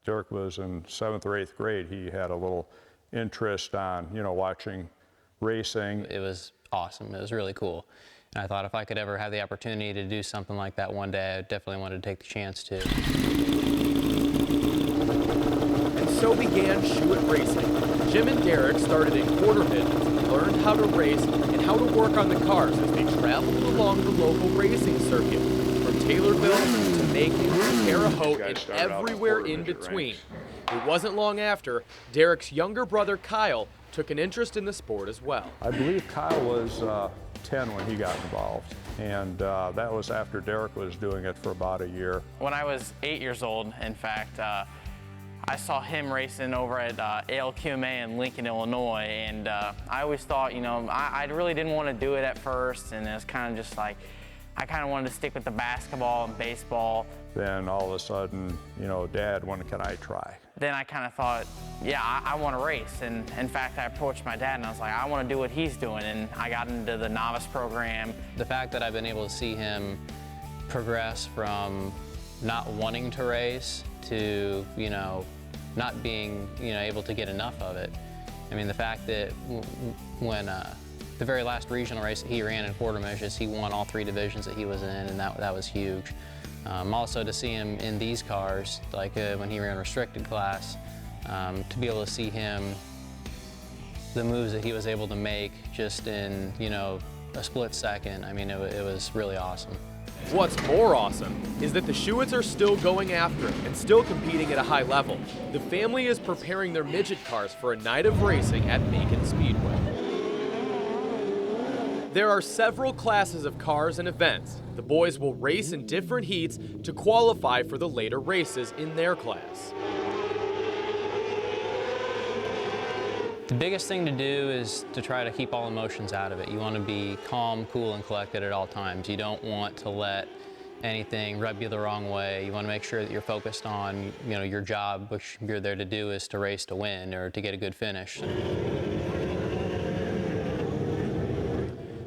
Derek was in 7th or 8th grade, he had a little interest on, watching racing. It was awesome. It was really cool. And I thought if I could ever have the opportunity to do something like that one day, I definitely wanted to take the chance to. And so began Schuett Racing. Jim and Derek started in quarter midgets and learned how to race and how to work on the cars as they traveled along the local racing circuit, from Taylorville to Macon to Terre Haute and everywhere in between. It wasn't long after, Derek's younger brother Kyle took an interest in the sport as well. I believe Kyle was 10 when he got involved, and that was after Derek was doing it for about a year. When I was 8 years old, in fact, I saw him racing over at ALQMA in Lincoln, Illinois, and I always thought, I really didn't want to do it at first, and it was kind of just like, I kind of wanted to stick with the basketball and baseball. Then all of a sudden, Dad, when can I try? Then I kind of thought, yeah, I want to race. And in fact, I approached my dad and I was like, I want to do what he's doing. And I got into the novice program. The fact that I've been able to see him progress from not wanting to race to, not being, able to get enough of it. I mean, the fact that when the very last regional race that he ran in quarter measures, he won all 3 divisions that he was in, and that was huge. Also to see him in these cars, like when he ran restricted class, to be able to see him, the moves that he was able to make just in, a split second, I mean, it was really awesome. What's more awesome is that the Schuetts are still going after it and still competing at a high level. The family is preparing their midget cars for a night of racing at Macon Speedway. There are several classes of cars and events. The boys will race in different heats to qualify for the later races in their class. The biggest thing to do is to try to keep all emotions out of it. You want to be calm, cool, and collected at all times. You don't want to let anything rub you the wrong way. You want to make sure that you're focused on, your job, which you're there to do is to race to win or to get a good finish.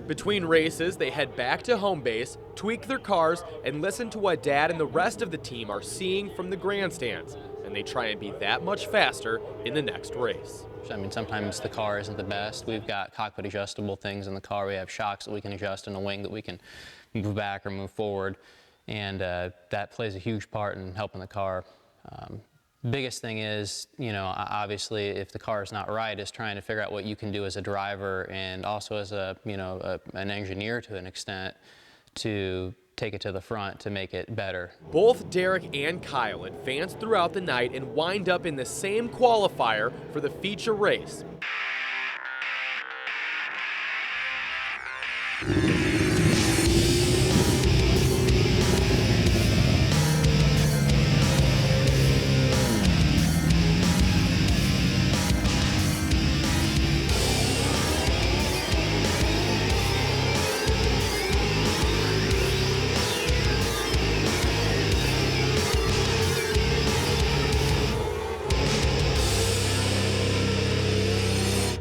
Between races, they head back to home base, tweak their cars, and listen to what Dad and the rest of the team are seeing from the grandstands. And they try and be that much faster in the next race. I mean, sometimes the car isn't the best. We've got cockpit adjustable things in the car. We have shocks that we can adjust and a wing that we can move back or move forward. And that plays a huge part in helping the car. Biggest thing is, obviously if the car is not right, is trying to figure out what you can do as a driver and also as an engineer to an extent to take it to the front to make it better. Both Derek and Kyle advanced throughout the night and wind up in the same qualifier for the feature race.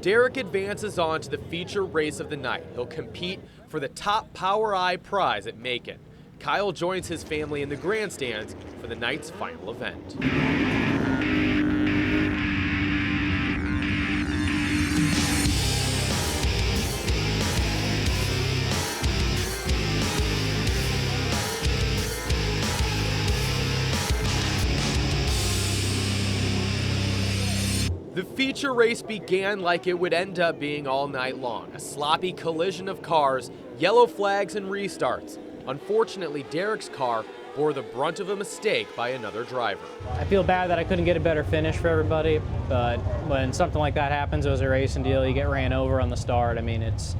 Derek advances on to the feature race of the night. He'll compete for the top Power Eye prize at Macon. Kyle joins his family in the grandstands for the night's final event. The feature race began like it would end up being all night long, a sloppy collision of cars, yellow flags, and restarts. Unfortunately, Derek's car bore the brunt of a mistake by another driver. I feel bad that I couldn't get a better finish for everybody, but when something like that happens, it was a racing deal, you get ran over on the start. I mean, it's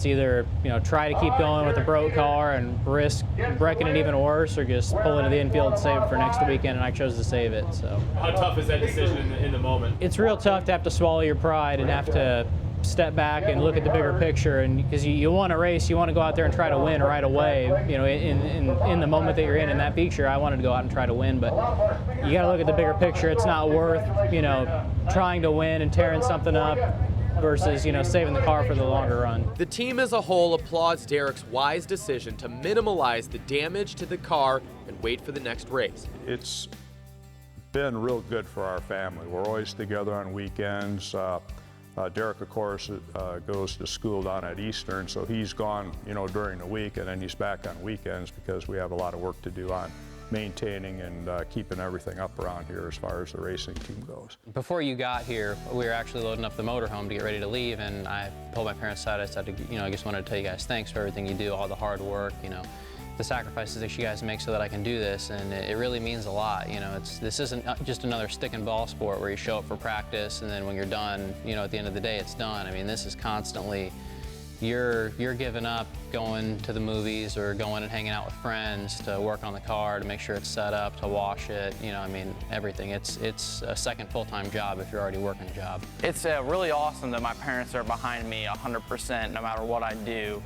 either, try to keep going with a broke car and risk breaking it even worse, or just pull into the infield and save it for next weekend, and I chose to save it. So. How tough is that decision in the moment? It's real tough to have to swallow your pride and have to step back and look at the bigger picture, and because you want to race, you want to go out there and try to win right away. In the moment that you're in that feature, I wanted to go out and try to win, but you got to look at the bigger picture. It's not worth, trying to win and tearing something up versus, saving the car for the longer run. The team as a whole applauds Derek's wise decision to minimize the damage to the car and wait for the next race. It's been real good for our family. We're always together on weekends. Derek, of course, goes to school down at Eastern, so he's gone, during the week, and then he's back on weekends because we have a lot of work to do on maintaining and keeping everything up around here as far as the racing team goes. Before you got here, we were actually loading up the motorhome to get ready to leave, and I pulled my parents aside. I said, I just wanted to tell you guys thanks for everything you do, all the hard work, the sacrifices that you guys make so that I can do this, and it really means a lot. This isn't just another stick and ball sport where you show up for practice and then when you're done, at the end of the day, it's done. I mean, this is constantly, you're giving up going to the movies or going and hanging out with friends to work on the car, to make sure it's set up, to wash it, everything. It's a second full-time job if you're already working a job. It's really awesome that my parents are behind me 100% no matter what I do.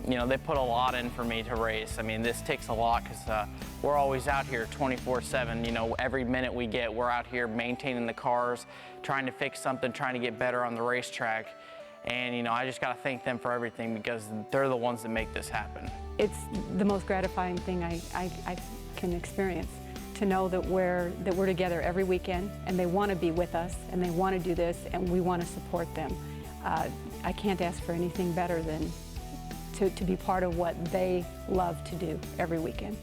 They put a lot in for me to race. I mean, this takes a lot because we're always out here 24/7. Every minute we get, we're out here maintaining the cars, trying to fix something, trying to get better on the racetrack. And, I just got to thank them for everything because they're the ones that make this happen. It's the most gratifying thing I can experience, to know that we're together every weekend and they want to be with us and they want to do this and we want to support them. I can't ask for anything better than to be part of what they love to do every weekend.